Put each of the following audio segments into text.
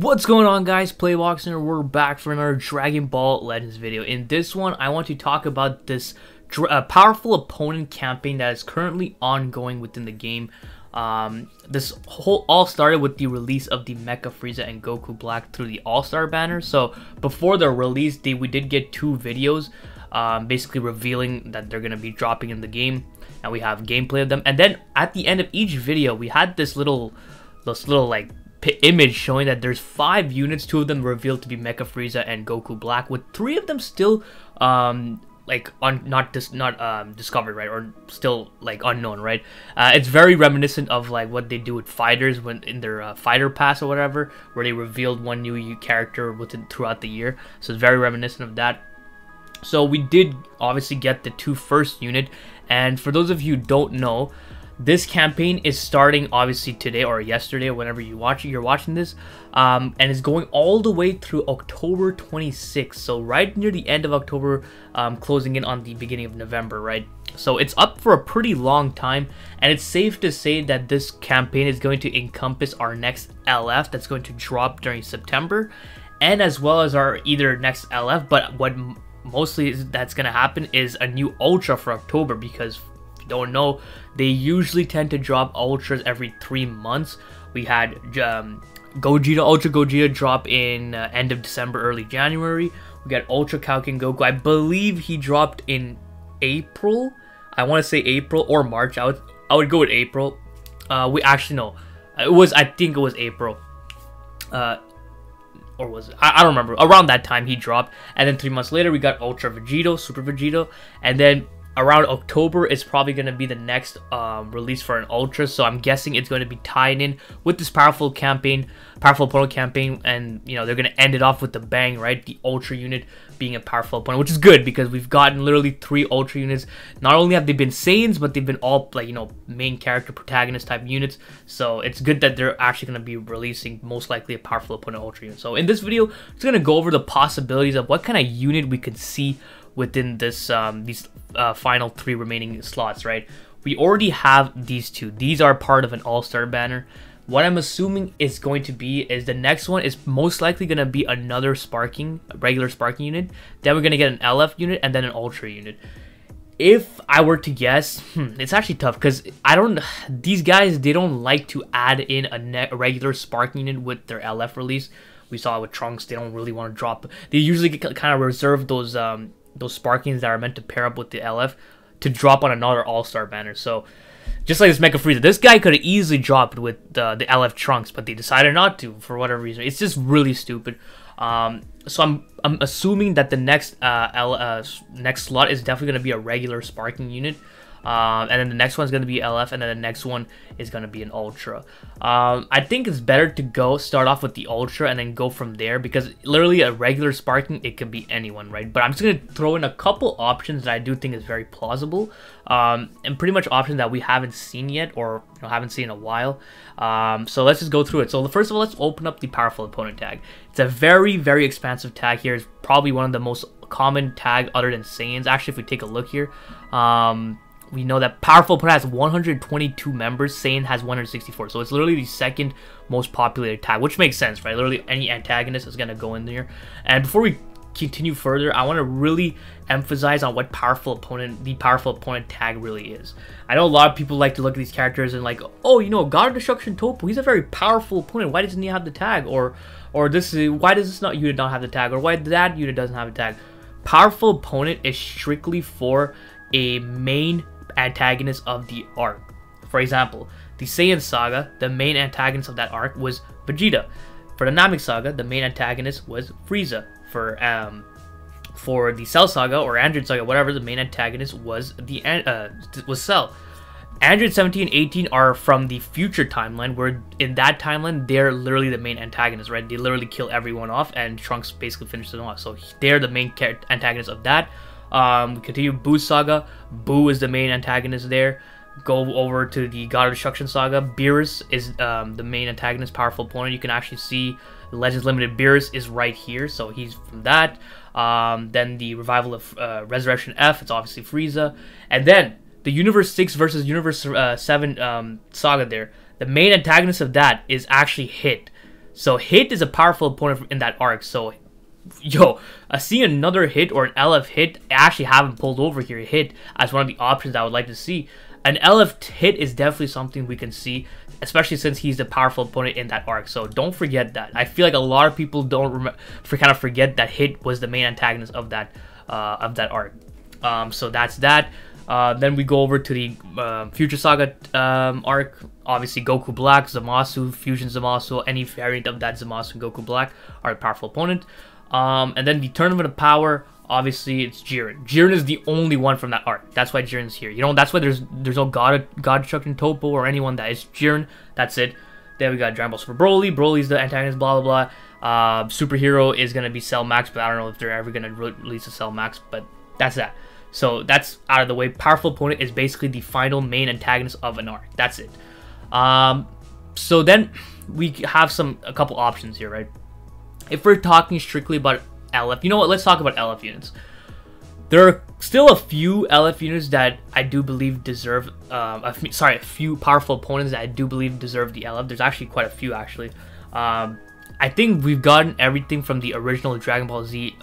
What's going on, guys? Playboxer, we're back for another Dragon Ball Legends video. In this one, I want to talk about this powerful opponent campaign that is currently ongoing within the game. This all started with the release of the Mecha, Frieza, and Goku Black through the All-Star banner. So before the release date, we did get two videos basically revealing that they're going to be dropping in the game, and we have gameplay of them. And then at the end of each video, we had this little like image showing that there's 5 units, 2 of them revealed to be Mecha, Frieza, and Goku Black, with 3 of them still not discovered, right, or still like unknown, right? It's very reminiscent of like what they do with fighters when in their fighter pass or whatever, where they revealed one new character throughout the year. So it's very reminiscent of that. So we did obviously get the 2 first unit, and for those of you who don't know, this campaign is starting obviously today or yesterday or whenever you're watching this, and it's going all the way through October 26th. So right near the end of October, closing in on the beginning of November, right? So it's up for a pretty long time, and it's safe to say that this campaign is going to encompass our next LF that's going to drop during September, and as well as our either next LF, but what mostly that's going to happen is a new Ultra for October, because don't know, they usually tend to drop ultras every 3 months. We had Gogeta, Ultra Gogeta drop in end of December, early January. We got Ultra Kaioken Goku. I believe he dropped in April. I want to say April or March. I would go with April. We actually know I think it was April. Or was it? I don't remember. Around that time he dropped, and then 3 months later we got Ultra Vegito, Super Vegito, and then around October is probably going to be the next release for an Ultra. So I'm guessing it's going to be tied in with this powerful opponent campaign, and you know, they're going to end it off with the bang, right? The Ultra unit being a powerful opponent, which is good because we've gotten literally 3 Ultra units. Not only have they been Saiyans, but they've been all, like, you know, main character protagonist type units. So it's good that they're actually going to be releasing most likely a powerful opponent Ultra unit. So in this video, I'm just going to go over the possibilities of what kind of unit we could see within this these final 3 remaining slots, right? We already have these 2. These are part of an all-star banner. What I'm assuming is going to be is the next one is most likely going to be another regular sparking unit. Then we're going to get an LF unit and then an ultra unit. If I were to guess, it's actually tough because these guys, they don't like to add in a regular sparking unit with their LF release. We saw it with Trunks. They don't really want to drop. They usually kind of reserve those sparkings that are meant to pair up with the LF to drop on another all-star banner. So just like this Mecha Frieza, this guy could have easily dropped with the LF Trunks, but they decided not to for whatever reason. It's just really stupid. So I'm assuming that the next next slot is definitely going to be a regular sparking unit. And then the next one's going to be LF, and then the next one is going to be an Ultra. I think it's better to start off with the Ultra and then go from there, because literally a regular sparking, it could be anyone, right? But I'm just going to throw in a couple options that I do think is very plausible, and pretty much options that we haven't seen yet, or haven't seen in a while. So let's just go through it. So first of all, let's open up the powerful opponent tag. It's a very, very expansive tag here. It's probably one of the most common tag other than Saiyans. Actually, if we take a look here, we know that powerful opponent has 122 members, Saiyan has 164, so it's literally the second most populated tag, which makes sense, right? Literally any antagonist is going to go in there. And before we continue further, I want to really emphasize on what the powerful opponent tag really is. I know a lot of people like to look at these characters and like, oh, you know, God of Destruction Toppo, he's a very powerful opponent, why doesn't he have the tag? Or why does this unit not have the tag? Or why that unit doesn't have a tag? Powerful opponent is strictly for a main antagonist of the arc. For example, the Saiyan Saga, the main antagonist of that arc was Vegeta. For the Namek Saga, the main antagonist was Frieza. For the Cell Saga or Android Saga, whatever, the main antagonist was Cell. Android 17 and 18 are from the future timeline, where in that timeline they're literally the main antagonists, right? They literally kill everyone off, and Trunks basically finishes them off. So they're the main antagonists of that. We continue Buu Saga. Buu is the main antagonist there. Go over to the God of Destruction Saga. Beerus is the main antagonist, powerful opponent. You can actually see Legends Limited Beerus is right here, so he's from that. Then the Revival of Resurrection F, it's obviously Frieza. And then the Universe 6 versus Universe 7 saga there. The main antagonist of that is actually Hit. So Hit is a powerful opponent in that arc. So, yo, seeing another Hit or an LF Hit, I actually haven't pulled over here Hit as one of the options I would like to see. An LF Hit is definitely something we can see, especially since he's the powerful opponent in that arc. So don't forget that. I feel like a lot of people don't kind of forget that Hit was the main antagonist of that arc. So that's that. Then we go over to the Future Saga arc. Obviously, Goku Black, Zamasu, Fusion Zamasu, any variant of that Zamasu and Goku Black are a powerful opponent. And then the Tournament of Power, obviously, it's Jiren. Jiren is the only one from that arc. That's why Jiren's here. You know, that's why there's no God Destruction Topo or anyone that is Jiren. That's it. Then we got Dragon Ball Super Broly. Broly's the antagonist, blah, blah, blah. Superhero is going to be Cell Max, but I don't know if they're ever going to release a Cell Max, but that's that. So that's out of the way. Powerful opponent is basically the final main antagonist of an arc. That's it. So then we have a couple options here, right? If we're talking strictly about LF, you know what? Let's talk about LF units. There are still a few LF units that I do believe deserve, a few powerful opponents that I do believe deserve the LF. There's actually quite a few, actually. I think we've gotten everything from the original Dragon Ball Z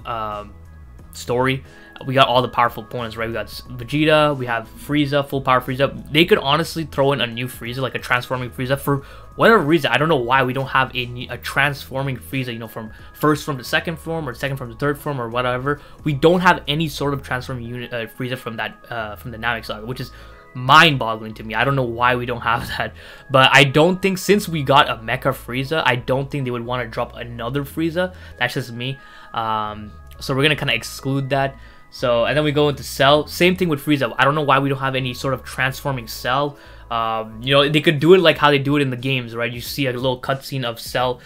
story. We got all the powerful opponents, right? We got Vegeta, we have Frieza, full power Frieza. They could honestly throw in a new Frieza, like a transforming Frieza. For whatever reason, I don't know why we don't have a transforming Frieza, you know, from first form to second form, or second form to third form, or whatever. We don't have any sort of transforming unit Frieza from that from the Namek Saga, which is mind-boggling to me. I don't know why we don't have that, but I don't think, since we got a Mecha Frieza, I don't think they would want to drop another Frieza. That's just me. So we're gonna kind of exclude that. So, and then we go into Cell. Same thing with Frieza. I don't know why we don't have any sort of transforming Cell. You know, they could do it like how they do it in the games, right? You see a little cutscene of Cell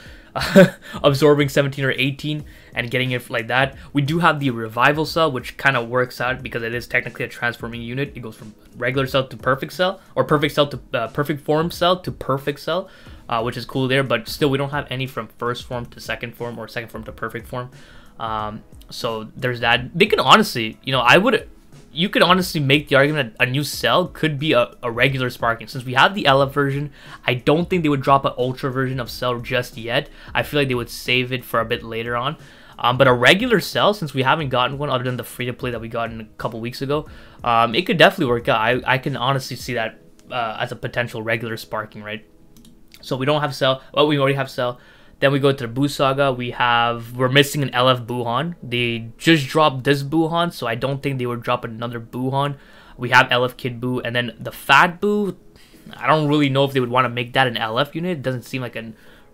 absorbing 17 or 18 and getting it like that. We do have the Revival Cell, which kind of works out because it is technically a transforming unit. It goes from regular Cell to Perfect Cell, or Perfect Cell to Perfect Form Cell to Perfect Cell, which is cool there. But still, we don't have any from first form to second form, or second form to perfect form. So there's that. They can honestly, you know, you could honestly make the argument that a new Cell could be a regular Sparking. Since we have the LF version, I don't think they would drop an Ultra version of Cell just yet. I feel like they would save it for a bit later on. But a regular Cell, since we haven't gotten one other than the free-to-play that we got a couple weeks ago, it could definitely work out. I can honestly see that as a potential regular Sparking, right? So we don't have Cell. Well, we already have Cell. Then we go to the Buu Saga. We're missing an LF Buuhan. They just dropped this Buuhan, so I don't think they would drop another Buuhan. We have LF Kid Buu, and then the Fat Buu, I don't really know if they would want to make that an LF unit. It doesn't seem like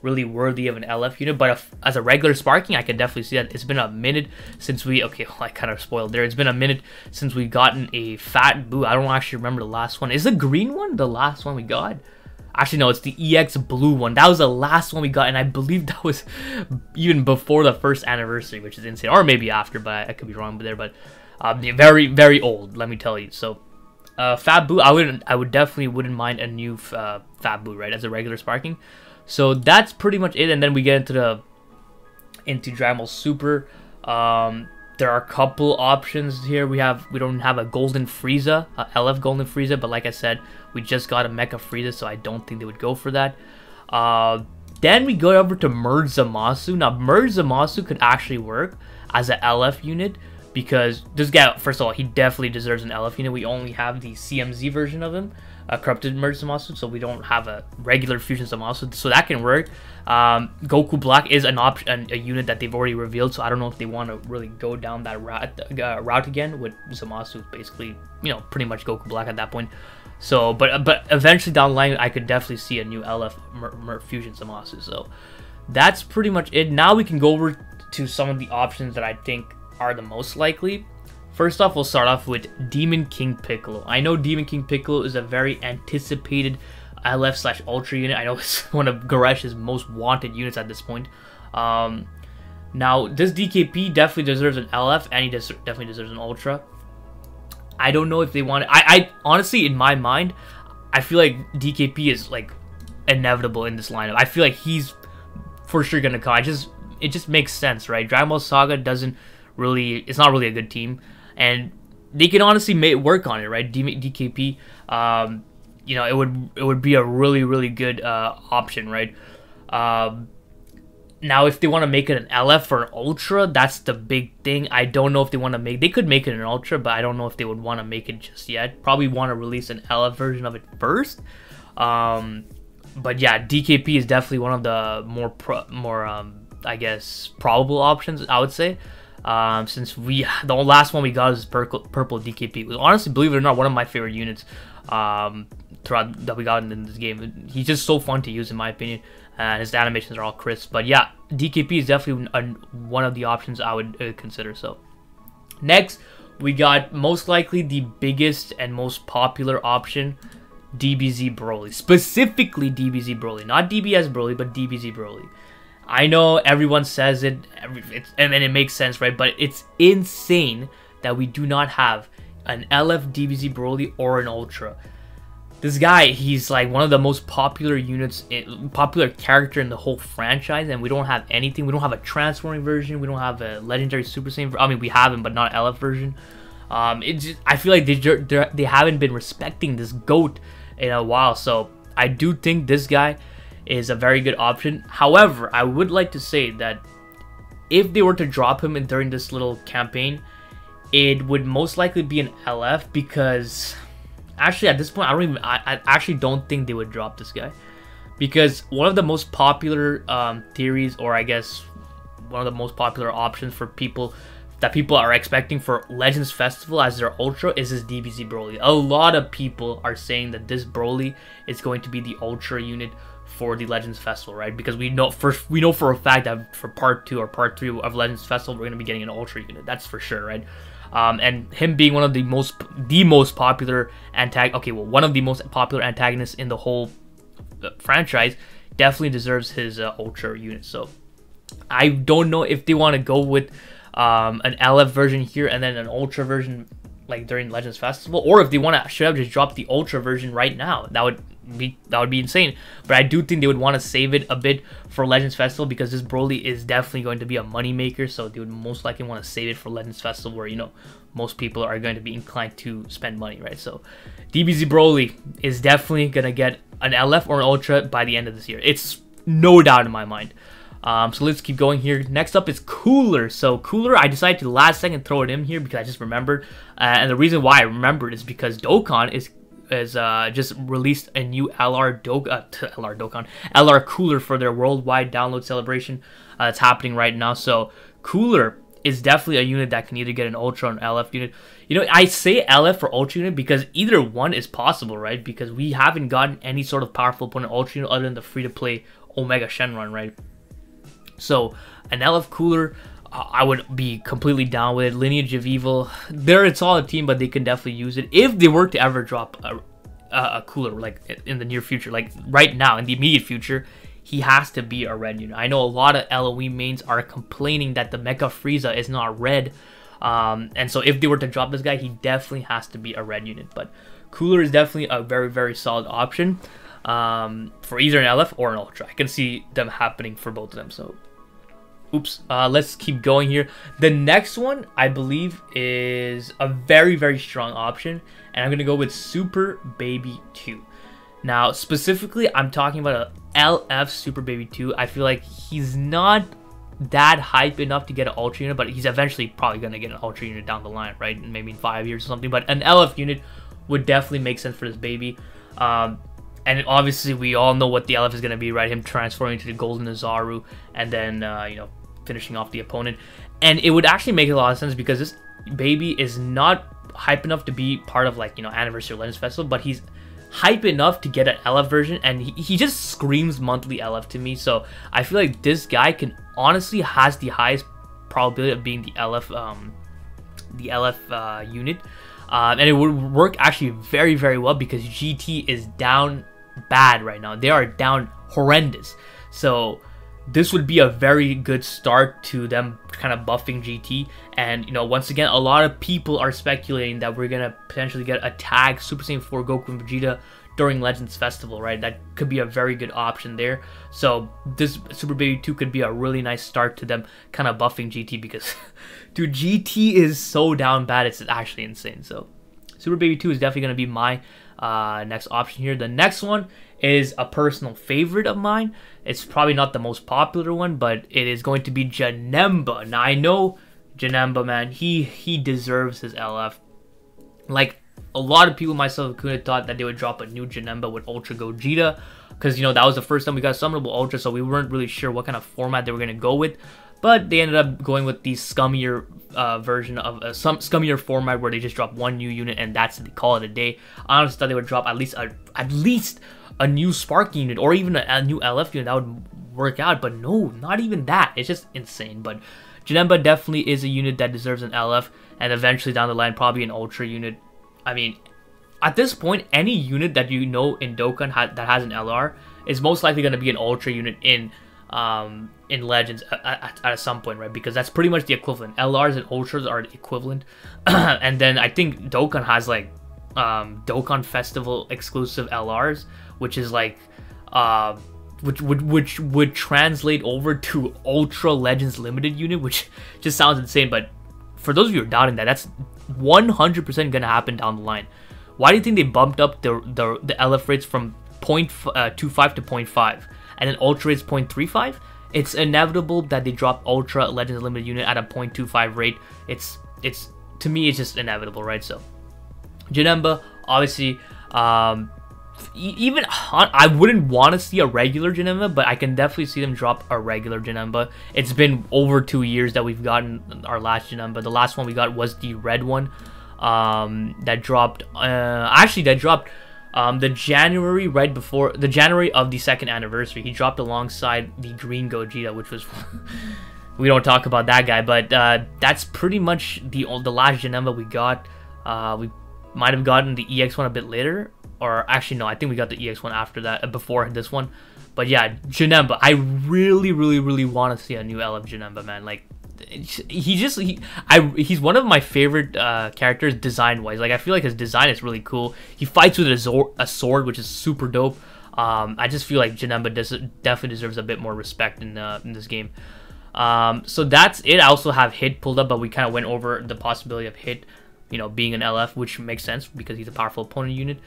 really worthy of an LF unit, but as a regular Sparking, I can definitely see that. It's been a minute since we, okay, well, I kind of spoiled there. It's been a minute since we've gotten a Fat Buu. I don't actually remember the last one. Is the green one the last one we got? Actually, no, it's the EX Blue one. That was the last one we got, and I believe that was even before the first anniversary, which is insane. Or maybe after, but I could be wrong there. But very, very old, let me tell you. So, Fat Buu, I definitely wouldn't mind a new Fat Buu, right, as a regular Sparking. So that's pretty much it. And then we get into Dragon Ball Super. There are a couple options here. We don't have a Golden Frieza, LF Golden Frieza, but like I said, we just got a Mecha Frieza, so I don't think they would go for that. Then we go over to Merge Zamasu. Now, Merge Zamasu could actually work as an LF unit, because this guy, first of all, he definitely deserves an LF unit. We only have the CMZ version of him, Corrupted Merge Zamasu, so we don't have a regular Fusion Zamasu, so that can work. Goku Black is an option, a unit that they've already revealed, so I don't know if they want to really go down that route again with Zamasu, basically, you know, pretty much Goku Black at that point. So, but eventually down the line, I could definitely see a new LF Fusion Zamasu. So that's pretty much it. Now we can go over to some of the options that I think are the most likely. First off, we'll start off with Demon King Piccolo. I know Demon King Piccolo is a very anticipated LF/Ultra unit. I know it's one of Garesh's most wanted units at this point. Now, this DKP definitely deserves an LF, and he definitely deserves an Ultra. I don't know if they want it. I honestly, in my mind, I feel like DKP is like inevitable in this lineup. I feel like he's for sure gonna come. It just makes sense, right? Dragon Ball Saga it's not really a good team, and they can honestly work on it, right? DKP, you know, it would be a really, really good option, right? Now, if they want to make it an LF or an Ultra, that's the big thing. I don't know if they want to make... They could make it an Ultra, but I don't know if they would want to make it just yet. Probably want to release an LF version of it first. But yeah, DKP is definitely one of the more I guess, probable options, I would say. Since the last one we got is purple DKP. It was honestly, believe it or not, one of my favorite units throughout that we got in this game. He's just so fun to use, in my opinion. And his animations are all crisp. But yeah, DKP is definitely one of the options I would consider. So next, we got most likely the biggest and most popular option, Dbz Broly. Specifically Dbz Broly. Not Dbz Broly, but Dbz Broly. I know everyone says it, and it makes sense, right? But it's insane that we do not have an LF Dbz Broly or an Ultra. This guy, he's like one of the most popular popular character in the whole franchise, and we don't have anything. We don't have a transforming version. We don't have a legendary Super Saiyan. I mean, we have him, but not LF version. I feel like they haven't been respecting this GOAT in a while. So I do think this guy is a very good option. However, I would like to say that if they were to drop him during this little campaign, it would most likely be an LF, because actually at this point I actually don't think they would drop this guy, because one of the most popular theories, or I guess one of the most popular options for people are expecting for Legends Festival as their Ultra is this Dbz Broly. A lot of people are saying that this Broly is going to be the Ultra unit for the Legends Festival, right? Because we know for a fact that for part 2 or part 3 of Legends Festival, we're going to be getting an Ultra unit. That's for sure, right? And him being one of the most popular one of the most popular antagonists in the whole franchise, definitely deserves his Ultra unit. So I don't know if they want to go with an LF version here and then an Ultra version like during Legends Festival, or if they should have just dropped the Ultra version right now. That would be insane. But I do think they would want to save it a bit for Legends Festival, because this Broly is definitely going to be a money maker. So they would most likely want to save it for Legends Festival, where, you know, most people are going to be inclined to spend money, right? So Dbz Broly is definitely gonna get an LF or an Ultra by the end of this year. It's no doubt in my mind. So let's keep going here. Next up is Cooler. So Cooler, I decided to last second throw it in here because I just remembered, and the reason why I remembered is because Dokkan is just released a new LR Cooler for their worldwide download celebration that's happening right now. So Cooler is definitely a unit that can either get an Ultra or an LF unit. You know, I say LF or Ultra unit because either one is possible, right? Because we haven't gotten any sort of powerful opponent Ultra unit other than the free-to-play Omega Shenron, right? So an LF Cooler, I would be completely down with it. Lineage of Evil, they're a solid team, but they can definitely use it if they were to ever drop a Cooler, like in the near future. Like right now, in the immediate future, he has to be a red unit. I know a lot of LOE mains are complaining that the Mecha Frieza is not red, and so if they were to drop this guy, he definitely has to be a red unit. But Cooler is definitely a very, very solid option for either an LF or an Ultra. I can see them happening for both of them. So let's keep going here. The next one, I believe, is a very, very strong option, and I'm gonna go with Super Baby 2. Now, specifically, I'm talking about a LF Super Baby 2. I feel like he's not that hype enough to get an Ultra unit, but he's eventually probably gonna get an Ultra unit down the line, right? Maybe in 5 years or something. But an LF unit would definitely make sense for this baby. And obviously, we all know what the LF is going to be, right? Him transforming to the Golden Azaru and then, you know, finishing off the opponent. And it would actually make a lot of sense because this baby is not hype enough to be part of, like, you know, Anniversary Legends Festival, but he's hype enough to get an LF version, and he just screams monthly LF to me. So I feel like this guy honestly has the highest probability of being the LF unit. And it would work actually very, very well because GT is down bad right now. They are down horrendous. So this would be a very good start to them kind of buffing GT. And, you know, once again, a lot of people are speculating that we're going to potentially get a tag Super Saiyan 4 Goku and Vegeta during Legends Festival, right? That could be a very good option there. So this Super Baby 2 could be a really nice start to them kind of buffing GT because, dude, GT is so down bad, it's actually insane. So Super Baby 2 is definitely going to be my next option here. The next one is a personal favorite of mine. It's probably not the most popular one, but it is going to be Janemba. Now, I know Janemba, man, he deserves his LF. Like, a lot of people, myself included, thought that they would drop a new Janemba with Ultra Gogeta, because, you know, that was the first time we got Summonable Ultra, so we weren't really sure what kind of format they were going to go with. But they ended up going with the scummier version of some scummier format where they just drop one new unit and that's it, they call it a day. I honestly thought they would drop at least a new Spark unit or even a new LF unit that would work out, but no, not even that. It's just insane. But Janemba definitely is a unit that deserves an LF, and eventually down the line probably an Ultra unit. I mean, at this point, any unit that you know in Dokkan that has an LR is most likely going to be an Ultra unit in Legends at some point, right? Because that's pretty much the equivalent. LRs and Ultras are the equivalent. And then I think Dokkan has like Dokkan Festival exclusive LRs, which is like which would translate over to Ultra Legends Limited unit, which just sounds insane. But for those of you who are doubting that, that's 100% gonna happen down the line. Why do you think they bumped up the LF rates from 0.25 to 0.5 and then Ultra rates 0.35? It's inevitable that they drop Ultra Legends Limited unit at a 0.25 rate. It's to me, it's just inevitable, right? So Janemba, obviously, even I wouldn't want to see a regular Janemba, but I can definitely see them drop a regular Janemba. It's been over 2 years that we've gotten our last Janemba. The last one we got was the red one that dropped. Actually, that dropped the January right before the January of the 2nd anniversary. He dropped alongside the green Gogeta, which was we don't talk about that guy, but that's pretty much the last Janemba we got. We might have gotten the EX one a bit later, or actually no, I think we got the EX one after that, before this one. But yeah, Janemba, I really want to see a new LF Janemba, man. Like, he's one of my favorite characters design wise. Like, I feel like his design is really cool. He fights with a sword, which is super dope. I just feel like Janemba definitely deserves a bit more respect in this game. So that's it. I also have Hit pulled up, but we kind of went over the possibility of Hit, you know, being an LF, which makes sense because he's a powerful opponent unit.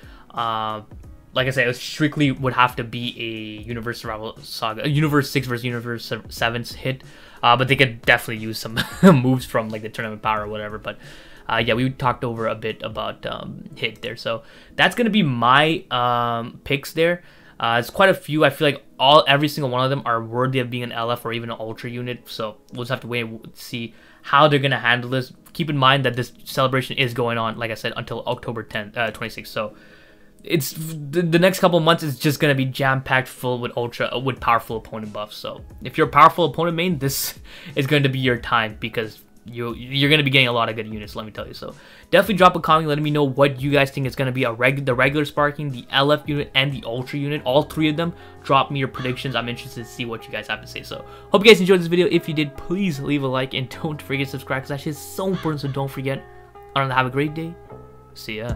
Like I said, it strictly would have to be a Universe Survival Saga, Universe 6 versus Universe 7's Hit. But they could definitely use some moves from like the Tournament Power or whatever. But yeah, we talked over a bit about Hit there. So that's gonna be my picks there. It's quite a few. I feel like every single one of them are worthy of being an LF or even an Ultra unit. So we'll just have to wait and see how they're gonna handle this. Keep in mind that this celebration is going on, like I said, until October 10th, 26th. So it's the next couple of months is just gonna be jam-packed full with powerful opponent buffs. So if you're a powerful opponent main, this is going to be your time, because you're gonna be getting a lot of good units, let me tell you. So definitely drop a comment letting me know what you guys think is gonna be the regular Sparking, the LF unit, and the Ultra unit. All three of them. Drop me your predictions. I'm interested to see what you guys have to say. So hope you guys enjoyed this video. If you did, please leave a like and don't forget to subscribe, because that shit is so important. So don't forget. Other than that, have a great day. See ya.